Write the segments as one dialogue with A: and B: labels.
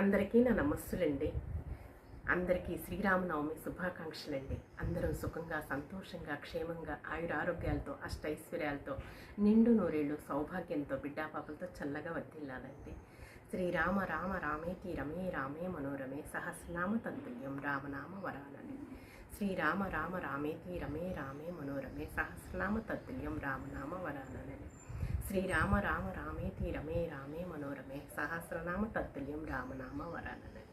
A: అందరికీ నా నమస్సులండి. అందరికీ శ్రీరామనవమి శుభాకాంక్షలండి. అందరూ సుఖంగా, సంతోషంగా, క్షేమంగా, ఆయురారోగ్యాలతో, అష్టైశ్వర్యాలతో, నిండు నూరేళ్ళు సౌభాగ్యంతో, బిడ్డాపాపలతో చల్లగా వర్ధిల్లాలండి. శ్రీరామ రామ రామేతి రమే రామే మనోరమే సహస్రనామ తత్తుల్యం రామనామ వరానని. శ్రీరామ రామ రామేతి రమే రామే మనోరమే సహస్రనామ తత్తుల్యం రామనామ వరానని. శ్రీరామ రామ రామేతి రమే రామే మనోరమే సహస్రనామ తత్తుల్యం రామనామ వరానని.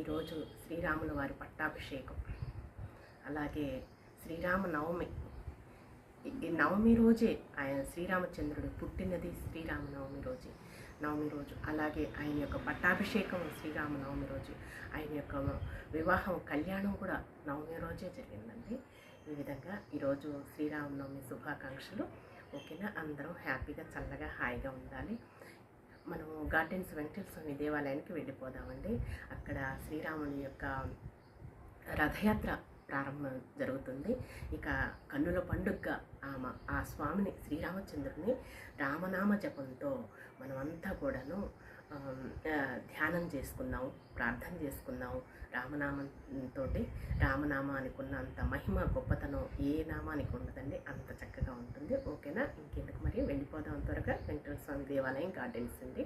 A: ఈరోజు శ్రీరాముల వారి పట్టాభిషేకం, అలాగే శ్రీరామ నవమి. ఈ నవమి రోజే ఆయన శ్రీరామచంద్రుడు పుట్టినది శ్రీరామనవమి రోజే, నవమి రోజు. అలాగే ఆయన యొక్క పట్టాభిషేకం శ్రీరామనవమి రోజు, ఆయన యొక్క వివాహం కళ్యాణం కూడా నవమి రోజే జరిగిందండి. ఈ విధంగా ఈరోజు శ్రీరామనవమి శుభాకాంక్షలు. ఓకేనా? అందరం హ్యాపీగా, చల్లగా, హాయిగా ఉండాలి. మనము గార్డెన్స్ వెంకటేశ్వర స్వామి దేవాలయానికి వెళ్ళిపోదామండి. అక్కడ శ్రీరాముని యొక్క రథయాత్ర ప్రారంభం జరుగుతుంది. ఇక కన్నుల పండుగగా ఆ స్వామిని, శ్రీరామచంద్రుని రామనామ జపంతో మనమంతా కూడాను ధ్యానం చేసుకున్నాము, ప్రార్థన చేసుకున్నాము. రామనామంతో, రామనామానికి ఉన్నంత మహిమ, గొప్పతనం ఏ నామానికి ఉండదండి. అంత చక్కగా ఉంటుంది. ఓకేనా? ఇంకెందుకు మరి, వెళ్ళిపోదాం త్వరగా. వెంకటేశ్వర స్వామి దేవాలయం గార్డెన్స్ అండి.